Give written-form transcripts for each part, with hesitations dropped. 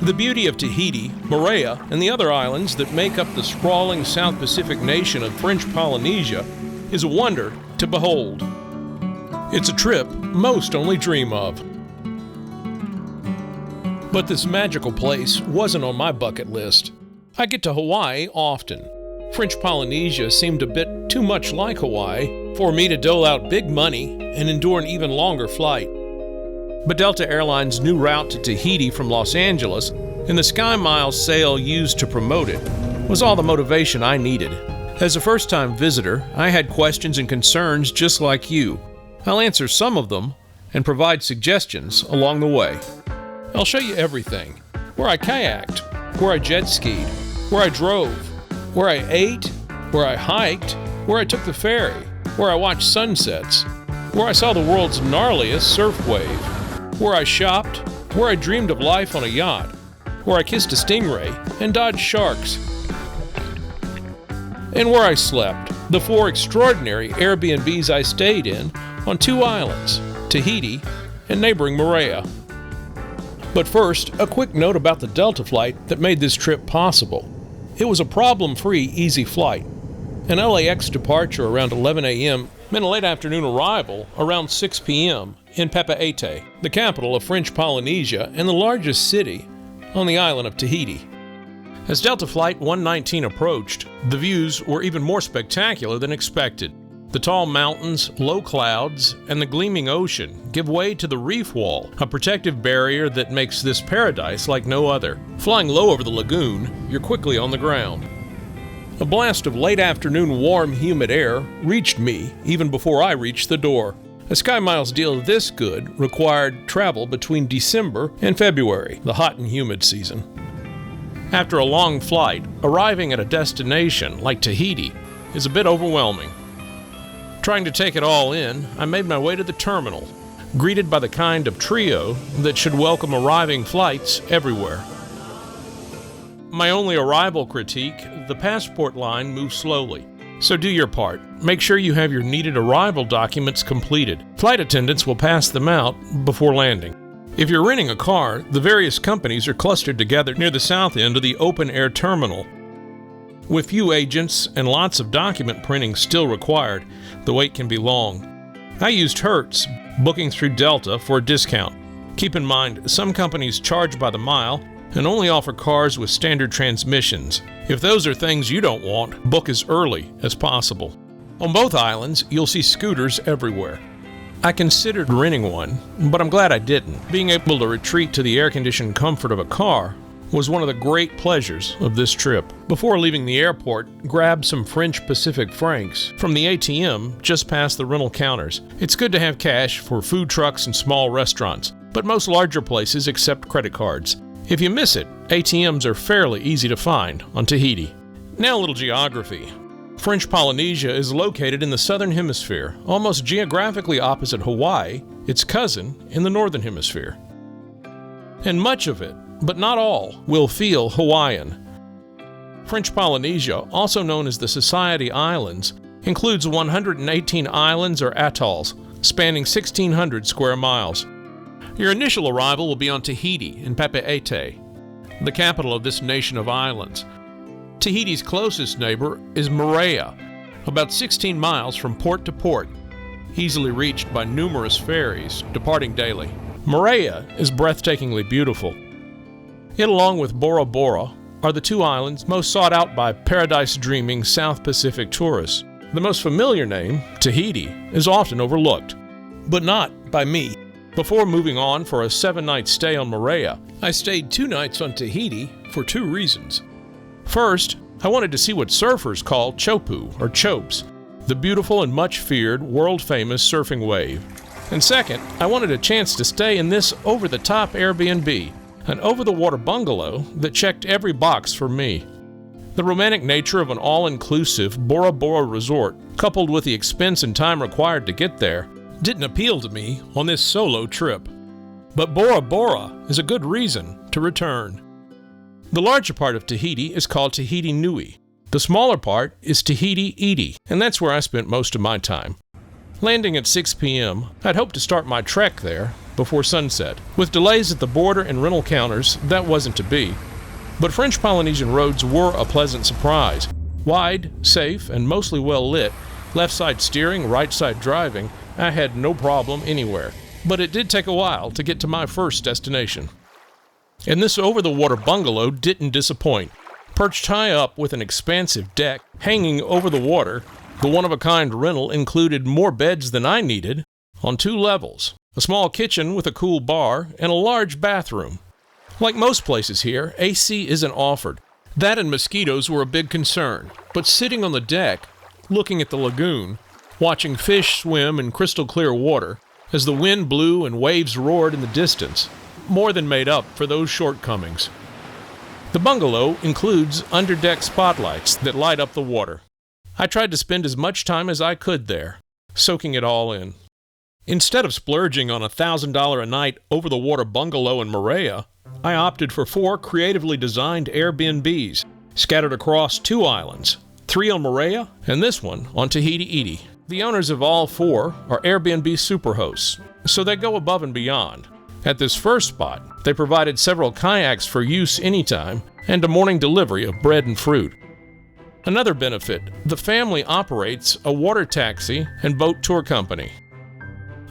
The beauty of Tahiti, Moorea, and the other islands that make up the sprawling South Pacific nation of French Polynesia is a wonder to behold. It's a trip most only dream of. But this magical place wasn't on my bucket list. I get to Hawaii often. French Polynesia seemed a bit too much like Hawaii for me to dole out big money and endure an even longer flight. But Delta Airlines' new route to Tahiti from Los Angeles and the Sky Miles sale used to promote it was all the motivation I needed. As a first-time visitor, I had questions and concerns just like you. I'll answer some of them and provide suggestions along the way. I'll show you everything: where I kayaked, where I jet skied, where I drove, where I ate, where I hiked, where I took the ferry, where I watched sunsets, where I saw the world's gnarliest surf wave, where I shopped, where I dreamed of life on a yacht, where I kissed a stingray and dodged sharks, and where I slept, the 4 extraordinary Airbnbs I stayed in on 2 islands, Tahiti and neighboring Moorea. But first, a quick note about the Delta flight that made this trip possible. It was a problem-free, easy flight. An LAX departure around 11 a.m. meant a late afternoon arrival around 6 p.m. in Papeete, the capital of French Polynesia and the largest city on the island of Tahiti. As Delta Flight 119 approached, the views were even more spectacular than expected. The tall mountains, low clouds, and the gleaming ocean give way to the reef wall, a protective barrier that makes this paradise like no other. Flying low over the lagoon, you're quickly on the ground. A blast of late afternoon warm, humid air reached me even before I reached the door. A Sky Miles deal this good required travel between December and February, the hot and humid season. After a long flight, arriving at a destination like Tahiti is a bit overwhelming. Trying to take it all in, I made my way to the terminal, greeted by the kind of trio that should welcome arriving flights everywhere. My only arrival critique: the passport line moves slowly. So do your part. Make sure you have your needed arrival documents completed. Flight attendants will pass them out before landing. If you're renting a car, the various companies are clustered together near the south end of the open-air terminal. With few agents and lots of document printing still required, the wait can be long. I used Hertz, booking through Delta, for a discount. Keep in mind, some companies charge by the mile and only offer cars with standard transmissions. If those are things you don't want, book as early as possible. On both islands, you'll see scooters everywhere. I considered renting one, but I'm glad I didn't. Being able to retreat to the air-conditioned comfort of a car was one of the great pleasures of this trip. Before leaving the airport, grab some French Pacific francs from the ATM just past the rental counters. It's good to have cash for food trucks and small restaurants, but most larger places accept credit cards. If you miss it, ATMs are fairly easy to find on Tahiti. Now a little geography. French Polynesia is located in the southern hemisphere, almost geographically opposite Hawaii, its cousin in the northern hemisphere. And much of it, but not all, will feel Hawaiian. French Polynesia, also known as the Society Islands, includes 118 islands or atolls, spanning 1,600 square miles. Your initial arrival will be on Tahiti in Papeete, the capital of this nation of islands. Tahiti's closest neighbor is Moorea, about 16 miles from port to port, easily reached by numerous ferries departing daily. Moorea is breathtakingly beautiful. It, along with Bora Bora, are the 2 islands most sought out by paradise-dreaming South Pacific tourists. The most familiar name, Tahiti, is often overlooked, but not by me. Before moving on for a 7-night stay on Moorea, I stayed 2 nights on Tahiti for 2 reasons. First, I wanted to see what surfers call chopoo, or chopes, the beautiful and much-feared, world-famous surfing wave. And second, I wanted a chance to stay in this over-the-top Airbnb, an over-the-water bungalow that checked every box for me. The romantic nature of an all-inclusive Bora Bora resort, coupled with the expense and time required to get there, didn't appeal to me on this solo trip. But Bora Bora is a good reason to return. The larger part of Tahiti is called Tahiti Nui. The smaller part is Tahiti Iti, and that's where I spent most of my time. Landing at 6 p.m., I'd hoped to start my trek there before sunset. With delays at the border and rental counters, that wasn't to be. But French Polynesian roads were a pleasant surprise. Wide, safe, and mostly well lit, left side steering, right side driving, I had no problem anywhere. But it did take a while to get to my first destination. And this over-the-water bungalow didn't disappoint. Perched high up with an expansive deck hanging over the water, the one-of-a-kind rental included more beds than I needed on 2 levels, a small kitchen with a cool bar, and a large bathroom. Like most places here, AC isn't offered. That and mosquitoes were a big concern, but sitting on the deck, looking at the lagoon, watching fish swim in crystal clear water, as the wind blew and waves roared in the distance, more than made up for those shortcomings. The bungalow includes underdeck spotlights that light up the water. I tried to spend as much time as I could there, soaking it all in. Instead of splurging on a $1,000 a night over-the-water bungalow in Moorea, I opted for 4 creatively designed Airbnbs scattered across 2 islands, 3 on Moorea and this one on Tahiti Iti. The owners of all 4 are Airbnb superhosts, so they go above and beyond. At this first spot, they provided several kayaks for use anytime and a morning delivery of bread and fruit. Another benefit, the family operates a water taxi and boat tour company.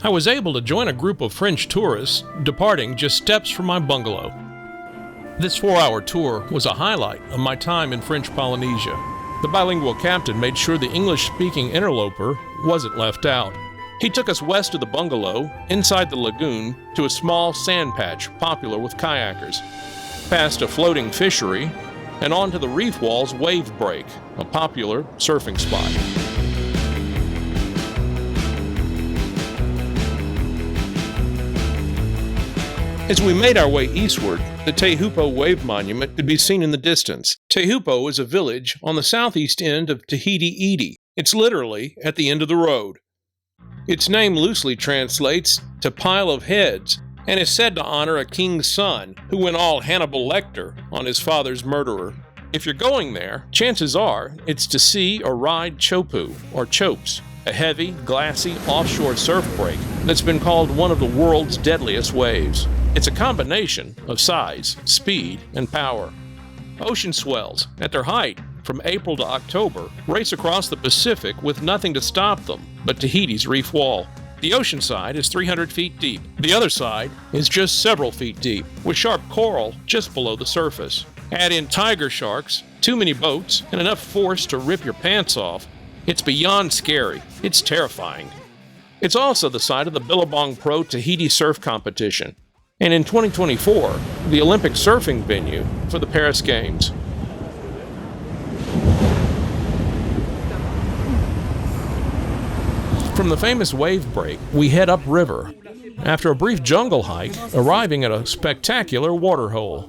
I was able to join a group of French tourists departing just steps from my bungalow. This 4-hour tour was a highlight of my time in French Polynesia. The bilingual captain made sure the English-speaking interloper wasn't left out. He took us west of the bungalow, inside the lagoon, to a small sand patch popular with kayakers, past a floating fishery, and onto the reef wall's wave break, a popular surfing spot. As we made our way eastward, the Teahupoo wave monument could be seen in the distance. Teahupoo is a village on the southeast end of Tahiti Iti. It's literally at the end of the road. Its name loosely translates to pile of heads and is said to honor a king's son who went all Hannibal Lecter on his father's murderer. If you're going there, chances are it's to see or ride chopoo, or chopes, a heavy, glassy offshore surf break that's been called one of the world's deadliest waves. It's a combination of size, speed, and power. Ocean swells, at their height, from April to October, race across the Pacific with nothing to stop them but Tahiti's reef wall. The ocean side is 300 feet deep. The other side is just several feet deep, with sharp coral just below the surface. Add in tiger sharks, too many boats, and enough force to rip your pants off. It's beyond scary. It's terrifying. It's also the site of the Billabong Pro Tahiti Surf Competition, and in 2024, the Olympic surfing venue for the Paris Games. From the famous wave break, we head upriver, after a brief jungle hike, arriving at a spectacular waterhole.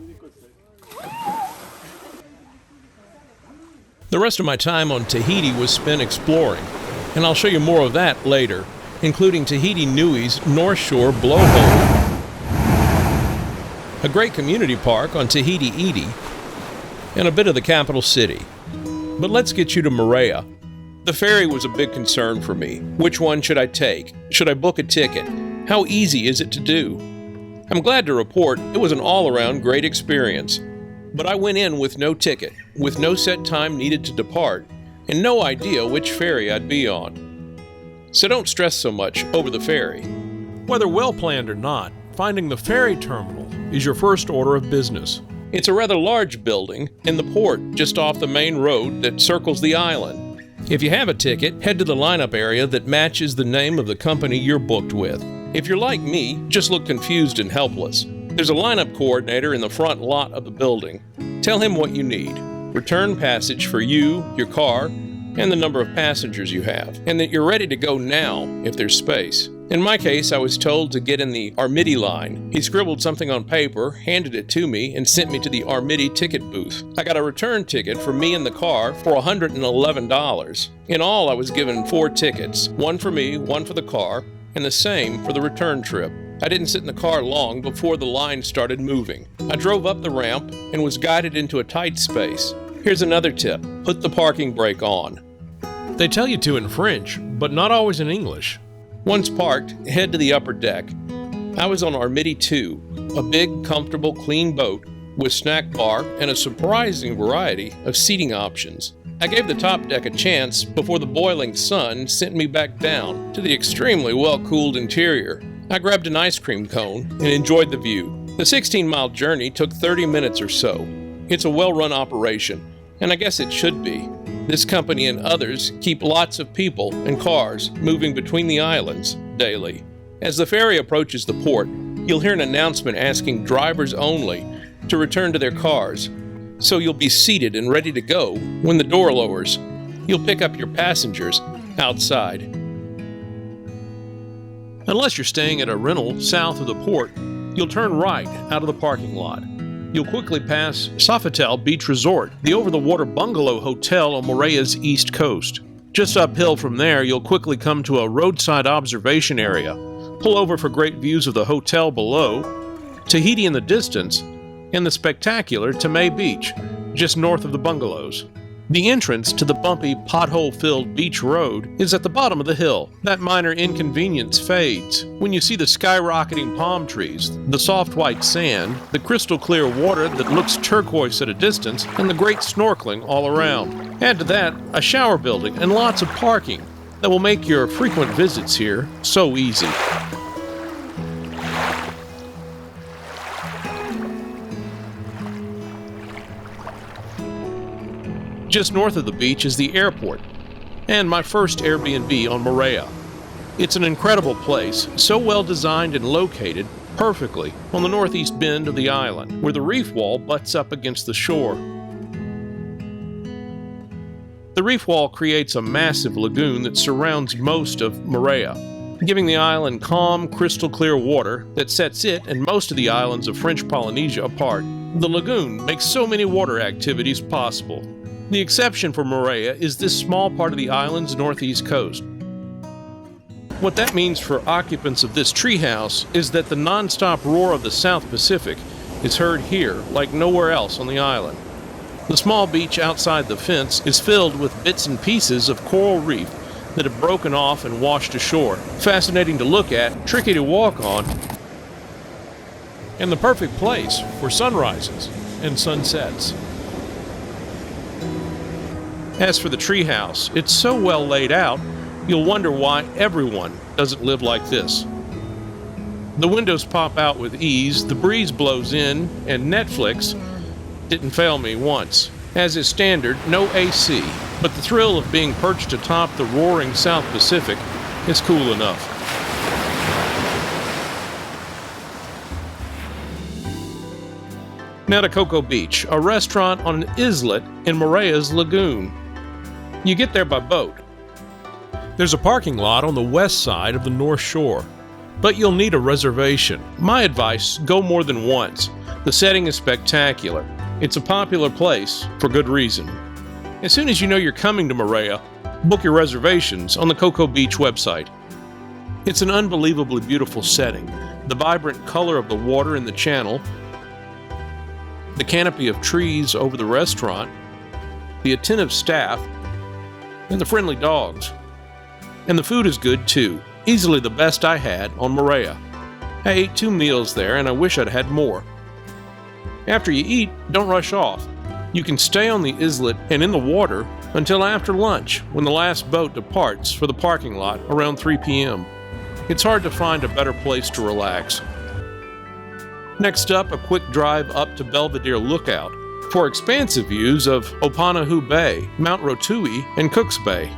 The rest of my time on Tahiti was spent exploring, and I'll show you more of that later, including Tahiti Nui's North Shore Blowhole, a great community park on Tahiti Iti, and a bit of the capital city. But let's get you to Moorea. The ferry was a big concern for me. Which one should I take? Should I book a ticket? How easy is it to do? I'm glad to report it was an all-around great experience. But I went in with no ticket, with no set time needed to depart, and no idea which ferry I'd be on. So don't stress so much over the ferry. Whether well-planned or not, finding the ferry terminal is your first order of business. It's a rather large building in the port just off the main road that circles the island. If you have a ticket, head to the lineup area that matches the name of the company you're booked with. If you're like me, just look confused and helpless. There's a lineup coordinator in the front lot of the building. Tell him what you need. Return passage for you, your car, and the number of passengers you have, and that you're ready to go now if there's space. In my case, I was told to get in the Armidi line. He scribbled something on paper, handed it to me, and sent me to the Armidi ticket booth. I got a return ticket for me and the car for $111. In all, I was given 4 tickets, one for me, one for the car, and the same for the return trip. I didn't sit in the car long before the line started moving. I drove up the ramp and was guided into a tight space. Here's another tip. Put the parking brake on. They tell you to in French, but not always in English. Once parked, head to the upper deck. I was on Armidi 2, a big, comfortable, clean boat with snack bar and a surprising variety of seating options. I gave the top deck a chance before the boiling sun sent me back down to the extremely well-cooled interior. I grabbed an ice cream cone and enjoyed the view. The 16-mile journey took 30 minutes or so. It's a well-run operation, and I guess it should be. This company and others keep lots of people and cars moving between the islands daily. As the ferry approaches the port, you'll hear an announcement asking drivers only to return to their cars, so you'll be seated and ready to go when the door lowers. You'll pick up your passengers outside. Unless you're staying at a rental south of the port, you'll turn right out of the parking lot. You'll quickly pass Sofitel Beach Resort, the over-the-water bungalow hotel on Moorea's east coast. Just uphill from there, you'll quickly come to a roadside observation area. Pull over for great views of the hotel below, Tahiti in the distance, and the spectacular Tahiti Beach, just north of the bungalows. The entrance to the bumpy, pothole-filled beach road is at the bottom of the hill. That minor inconvenience fades when you see the skyrocketing palm trees, the soft white sand, the crystal-clear water that looks turquoise at a distance, and the great snorkeling all around. Add to that a shower building and lots of parking that will make your frequent visits here so easy. Just north of the beach is the airport, and my first Airbnb on Moorea. It's an incredible place, so well designed and located perfectly on the northeast bend of the island, where the reef wall butts up against the shore. The reef wall creates a massive lagoon that surrounds most of Moorea, giving the island calm, crystal-clear water that sets it and most of the islands of French Polynesia apart. The lagoon makes so many water activities possible. The exception for Moorea is this small part of the island's northeast coast. What that means for occupants of this treehouse is that the non-stop roar of the South Pacific is heard here like nowhere else on the island. The small beach outside the fence is filled with bits and pieces of coral reef that have broken off and washed ashore. Fascinating to look at, tricky to walk on, and the perfect place for sunrises and sunsets. As for the treehouse, it's so well laid out, you'll wonder why everyone doesn't live like this. The windows pop out with ease, the breeze blows in, and Netflix didn't fail me once. As is standard, no AC, but the thrill of being perched atop the roaring South Pacific is cool enough. Now to Cocoa Beach, a restaurant on an islet in Moorea's lagoon. You get there by boat. There's a parking lot on the west side of the North Shore, but you'll need a reservation. My advice, go more than once. The setting is spectacular. It's a popular place for good reason. As soon as you know you're coming to Moorea, book your reservations on the Cocoa Beach website. It's an unbelievably beautiful setting. The vibrant color of the water in the channel, the canopy of trees over the restaurant, the attentive staff, and the friendly dogs. And the food is good too, easily the best I had on Moorea. I ate 2 meals there and I wish I'd had more. After you eat, don't rush off. You can stay on the islet and in the water until after lunch when the last boat departs for the parking lot around 3 p.m. It's hard to find a better place to relax. Next up, a quick drive up to Belvedere Lookout for expansive views of Opunahou Bay, Mount Rotui, and Cook's Bay.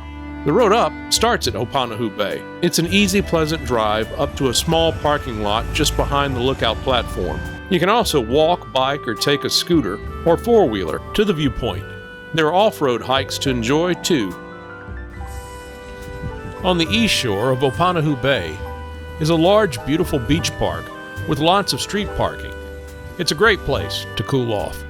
The road up starts at Opunahou Bay. It's an easy, pleasant drive up to a small parking lot just behind the lookout platform. You can also walk, bike, or take a scooter or four-wheeler to the viewpoint. There are off-road hikes to enjoy too. On the east shore of Opunahou Bay is a large, beautiful beach park with lots of street parking. It's a great place to cool off.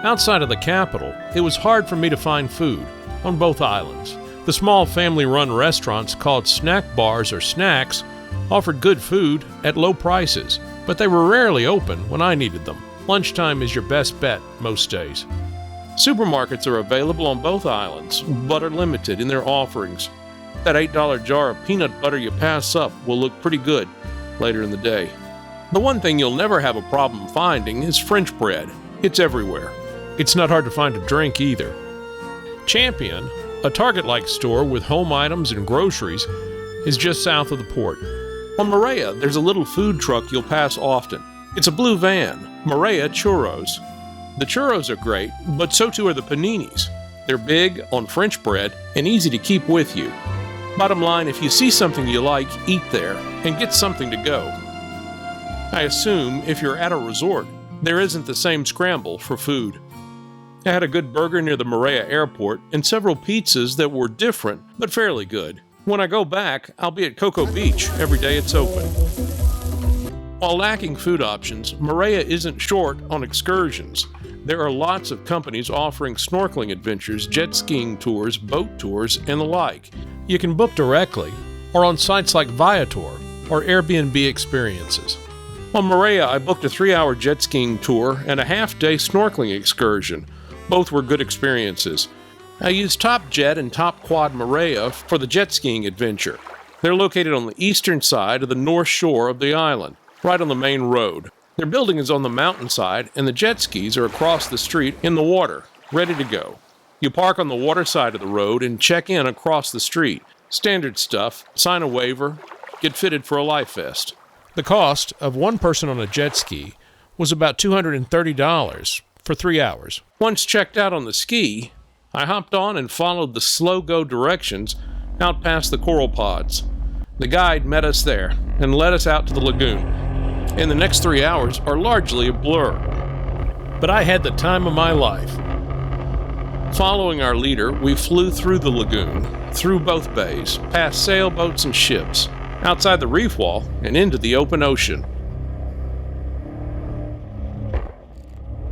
Outside of the capital, it was hard for me to find food on both islands. The small family-run restaurants called snack bars or snacks offered good food at low prices, but they were rarely open when I needed them. Lunchtime is your best bet most days. Supermarkets are available on both islands, but are limited in their offerings. That $8 jar of peanut butter you pass up will look pretty good later in the day. The one thing you'll never have a problem finding is French bread. It's everywhere. It's not hard to find a drink either. Champion, a Target-like store with home items and groceries, is just south of the port. On Moorea, there's a little food truck you'll pass often. It's a blue van, Moorea Churros. The churros are great, but so too are the paninis. They're big, on French bread, and easy to keep with you. Bottom line, if you see something you like, eat there, and get something to go. I assume if you're at a resort, there isn't the same scramble for food. I had a good burger near the Moorea airport and several pizzas that were different, but fairly good. When I go back, I'll be at Cocoa Beach every day it's open. While lacking food options, Moorea isn't short on excursions. There are lots of companies offering snorkeling adventures, jet skiing tours, boat tours, and the like. You can book directly, or on sites like Viator or Airbnb Experiences. On Moorea, I booked a 3-hour jet skiing tour and a half-day snorkeling excursion. Both were good experiences. I used Top Jet and Top Quad Moorea for the jet skiing adventure. They're located on the eastern side of the north shore of the island, right on the main road. Their building is on the mountainside, and the jet skis are across the street in the water, ready to go. You park on the water side of the road and check in across the street. Standard stuff, sign a waiver, get fitted for a life vest. The cost of one person on a jet ski was about $230 for 3 hours. Once checked out on the ski, I hopped on and followed the slow-go directions out past the coral pods. The guide met us there and led us out to the lagoon. And the next 3 hours are largely a blur. But I had the time of my life. Following our leader, we flew through the lagoon, through both bays, past sailboats and ships, outside the reef wall, and into the open ocean.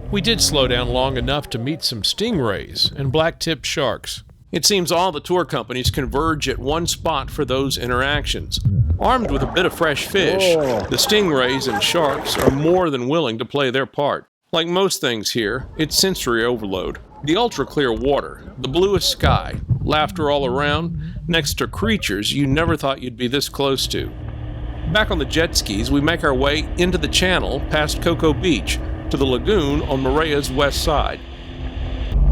We did slow down long enough to meet some stingrays and black-tipped sharks. It seems all the tour companies converge at one spot for those interactions. Armed with a bit of fresh fish, the stingrays and sharks are more than willing to play their part. Like most things here, it's sensory overload. The ultra-clear water, the bluest sky, laughter all around, next to creatures you never thought you'd be this close to. Back on the jet skis, we make our way into the channel past Cocoa Beach to the lagoon on Moorea's west side.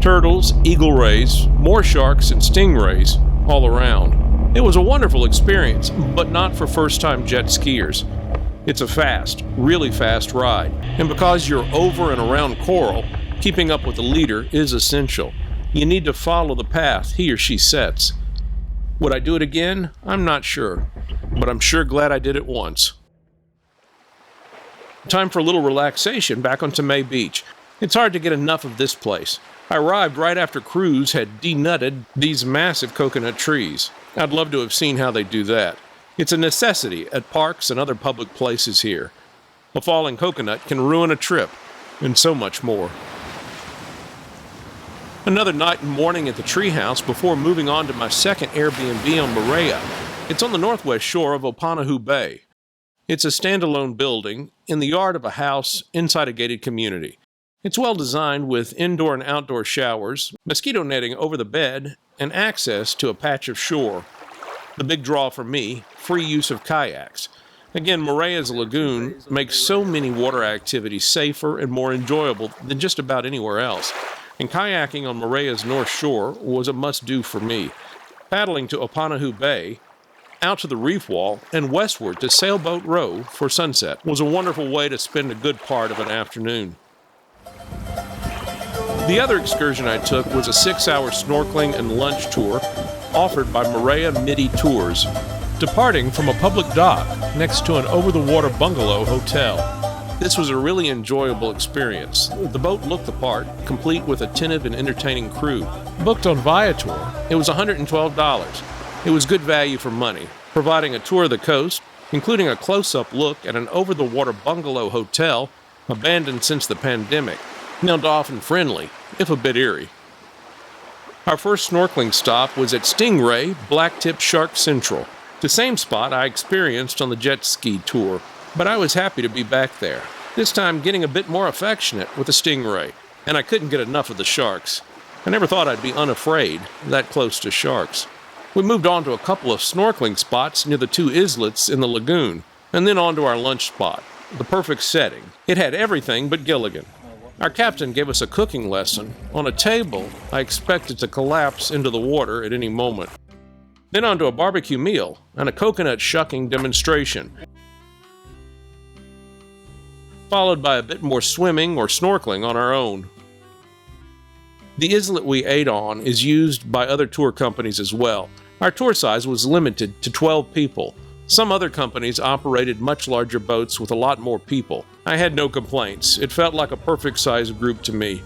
Turtles, eagle rays, more sharks, and stingrays all around. It was a wonderful experience, but not for first-time jet skiers. It's a fast, really fast ride, and because you're over and around coral, keeping up with the leader is essential. You need to follow the path he or she sets. Would I do it again? I'm not sure, but I'm sure glad I did it once. Time for a little relaxation back on Tahiti Beach. It's hard to get enough of this place. I arrived right after crews had denutted these massive coconut trees. I'd love to have seen how they do that. It's a necessity at parks and other public places here. A falling coconut can ruin a trip, and so much more. Another night and morning at the treehouse before moving on to my second Airbnb on Moorea. It's on the northwest shore of Oahu Bay. It's a standalone building in the yard of a house inside a gated community. It's well designed with indoor and outdoor showers, mosquito netting over the bed, and access to a patch of shore. The big draw for me, free use of kayaks. Again, Moorea's lagoon makes so many water activities safer and more enjoyable than just about anywhere else. And kayaking on Moorea's north shore was a must-do for me. Paddling to Oahu Bay, out to the reef wall, and westward to Sailboat Row for sunset was a wonderful way to spend a good part of an afternoon. The other excursion I took was a 6-hour snorkeling and lunch tour offered by Moorea Midi Tours, departing from a public dock next to an over-the-water bungalow hotel. This was a really enjoyable experience. The boat looked the part, complete with attentive and entertaining crew. Booked on Viator, it was $112. It was good value for money, providing a tour of the coast, including a close-up look at an over-the-water bungalow hotel abandoned since the pandemic. Now dolphin-friendly, if a bit eerie. Our first snorkeling stop was at Stingray Blacktip Shark Central, the same spot I experienced on the jet ski tour, but I was happy to be back there, this time getting a bit more affectionate with the stingray, and I couldn't get enough of the sharks. I never thought I'd be unafraid that close to sharks. We moved on to a couple of snorkeling spots near the two islets in the lagoon. and then on to our lunch spot, the perfect setting. It had everything but Gilligan. Our captain gave us a cooking lesson on a table I expected to collapse into the water at any moment. Then onto a barbecue meal and a coconut shucking demonstration, followed by a bit more swimming or snorkeling on our own. The islet we ate on is used by other tour companies as well. Our tour size was limited to 12 people. Some other companies operated much larger boats with a lot more people. I had no complaints. It felt like a perfect-sized group to me.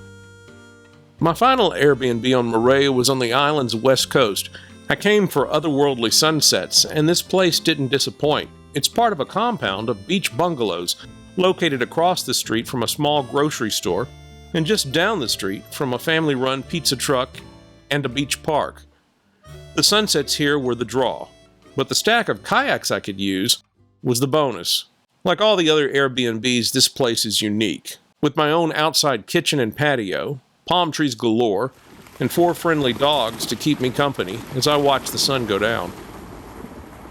My final Airbnb on Moorea was on the island's west coast. I came for otherworldly sunsets, and this place didn't disappoint. It's part of a compound of beach bungalows located across the street from a small grocery store and just down the street from a family-run pizza truck and a beach park. The sunsets here were the draw, but the stack of kayaks I could use was the bonus. Like all the other Airbnbs, this place is unique. With my own outside kitchen and patio, palm trees galore, and 4 friendly dogs to keep me company as I watch the sun go down.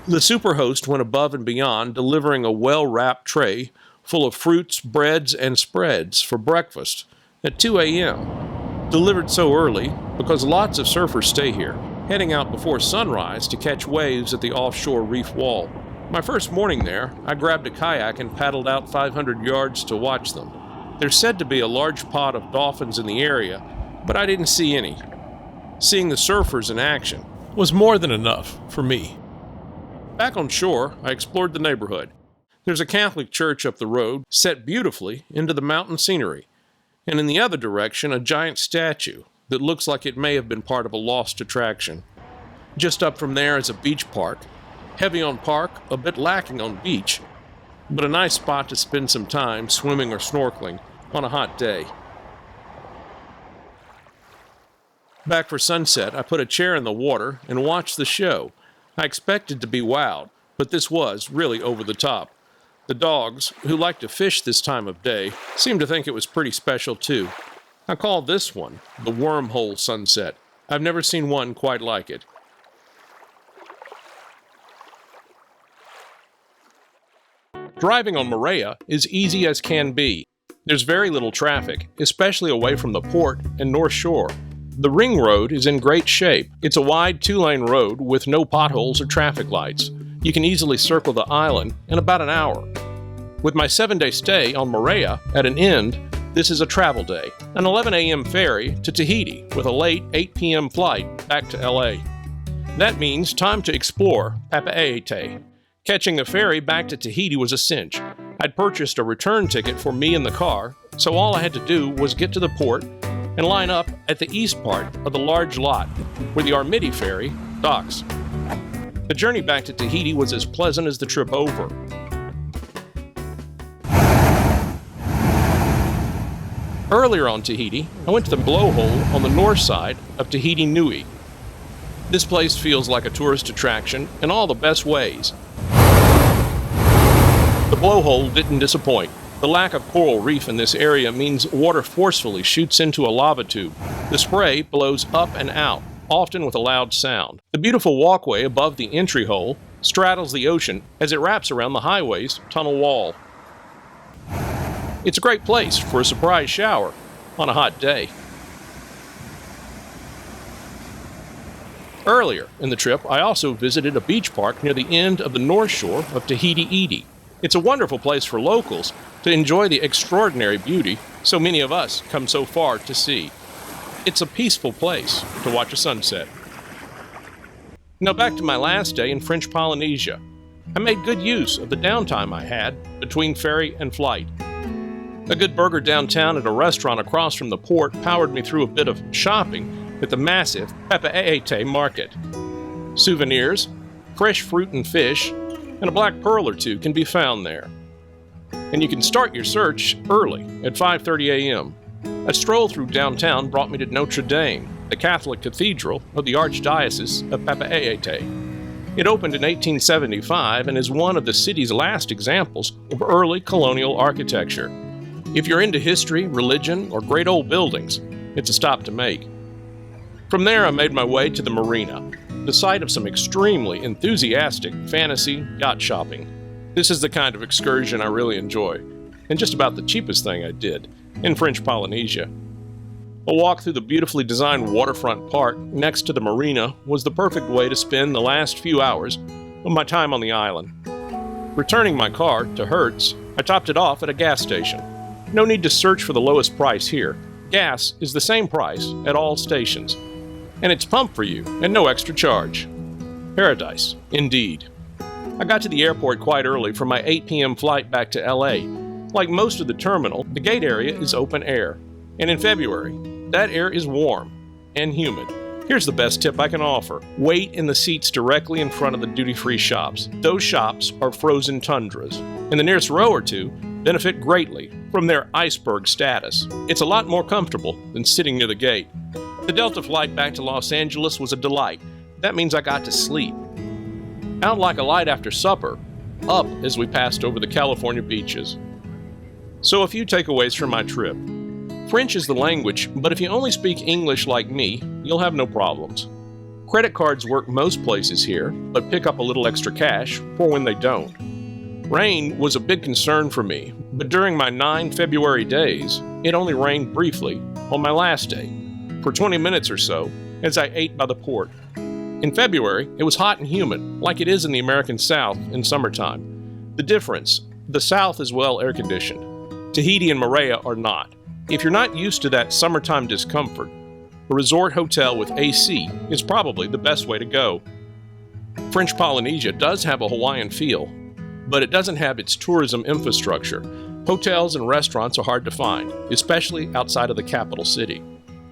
The superhost went above and beyond, delivering a well-wrapped tray full of fruits, breads, and spreads for breakfast at 2 a.m. Delivered so early because lots of surfers stay here, heading out before sunrise to catch waves at the offshore reef wall. My first morning there, I grabbed a kayak and paddled out 500 yards to watch them. There's said to be a large pod of dolphins in the area, but I didn't see any. Seeing the surfers in action was more than enough for me. Back on shore, I explored the neighborhood. There's a Catholic church up the road, set beautifully into the mountain scenery, and in the other direction, a giant statue that looks like it may have been part of a lost attraction. Just up from there is a beach park. Heavy on park, a bit lacking on beach, but a nice spot to spend some time swimming or snorkeling on a hot day. Back for sunset, I put a chair in the water and watched the show. I expected to be wowed, but this was really over the top. The dogs, who like to fish this time of day, seemed to think it was pretty special too. I call this one the wormhole sunset. I've never seen one quite like it. Driving on Moorea is easy as can be. There's very little traffic, especially away from the port and North Shore. The ring road is in great shape. It's a wide 2-lane road with no potholes or traffic lights. You can easily circle the island in about an hour. With my 7-day stay on Moorea at an end, this is a travel day, an 11 a.m. ferry to Tahiti with a late 8 p.m. flight back to LA. That means time to explore Papeete. Catching a ferry back to Tahiti was a cinch. I'd purchased a return ticket for me and the car, so all I had to do was get to the port and line up at the east part of the large lot where the Armidi ferry docks. The journey back to Tahiti was as pleasant as the trip over. Earlier on Tahiti, I went to the blowhole on the north side of Tahiti Nui. This place feels like a tourist attraction in all the best ways. The blowhole didn't disappoint. The lack of coral reef in this area means water forcefully shoots into a lava tube. The spray blows up and out, often with a loud sound. The beautiful walkway above the entry hole straddles the ocean as it wraps around the highway's tunnel wall. It's a great place for a surprise shower on a hot day. Earlier in the trip, I also visited a beach park near the end of the north shore of Tahiti Iti. It's a wonderful place for locals to enjoy the extraordinary beauty so many of us come so far to see. It's a peaceful place to watch a sunset. Now back to my last day in French Polynesia. I made good use of the downtime I had between ferry and flight. A good burger downtown at a restaurant across from the port powered me through a bit of shopping at the massive Papeete market. Souvenirs, fresh fruit and fish, and a black pearl or two can be found there. And you can start your search early at 5:30 a.m. A stroll through downtown brought me to Notre Dame, the Catholic cathedral of the Archdiocese of Papeete. It opened in 1875 and is one of the city's last examples of early colonial architecture. If you're into history, religion, or great old buildings, it's a stop to make. From there, I made my way to the marina, the site of some extremely enthusiastic fantasy yacht shopping. This is the kind of excursion I really enjoy, and just about the cheapest thing I did, in French Polynesia. A walk through the beautifully designed waterfront park next to the marina was the perfect way to spend the last few hours of my time on the island. Returning my car to Hertz, I topped it off at a gas station. No need to search for the lowest price here. Gas is the same price at all stations, and it's pumped for you at no extra charge. Paradise, indeed. I got to the airport quite early for my 8 p.m. flight back to LA. Like most of the terminal, the gate area is open air, and in February, that air is warm and humid. Here's the best tip I can offer. Wait in the seats directly in front of the duty-free shops. Those shops are frozen tundras, and the nearest row or two benefit greatly from their iceberg status. It's a lot more comfortable than sitting near the gate. The Delta flight back to Los Angeles was a delight. That means I got to sleep. Out like a light after supper, up as we passed over the California beaches. So a few takeaways from my trip. French is the language, but if you only speak English like me, you'll have no problems. Credit cards work most places here, but pick up a little extra cash for when they don't. Rain was a big concern for me, but during my 9 February days, it only rained briefly on my last day, for 20 minutes or so, as I ate by the port. In February, it was hot and humid, like it is in the American South in summertime. The difference, the South is well air-conditioned. Tahiti and Moorea are not. If you're not used to that summertime discomfort, a resort hotel with AC is probably the best way to go. French Polynesia does have a Hawaiian feel, but it doesn't have its tourism infrastructure. Hotels and restaurants are hard to find, especially outside of the capital city.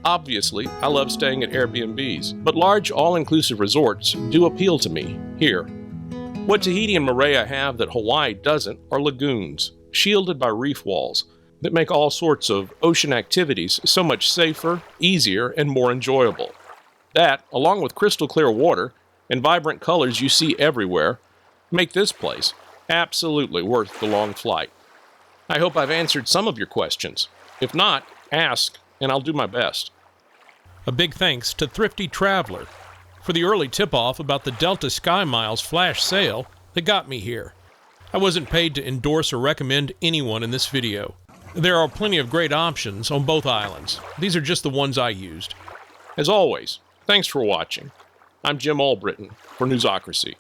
Obviously, I love staying at Airbnbs, but large all-inclusive resorts do appeal to me here. What Tahiti and Moorea have that Hawaii doesn't are lagoons, shielded by reef walls, that make all sorts of ocean activities so much safer, easier, and more enjoyable. That, along with crystal clear water and vibrant colors you see everywhere, make this place absolutely worth the long flight. I hope I've answered some of your questions. If not, ask, and I'll do my best. A big thanks to Thrifty Traveler for the early tip-off about the Delta Sky Miles flash sale that got me here. I wasn't paid to endorse or recommend anyone in this video. There are plenty of great options on both islands. These are just the ones I used. As always, thanks for watching. I'm Jim Albritton for Newsocracy.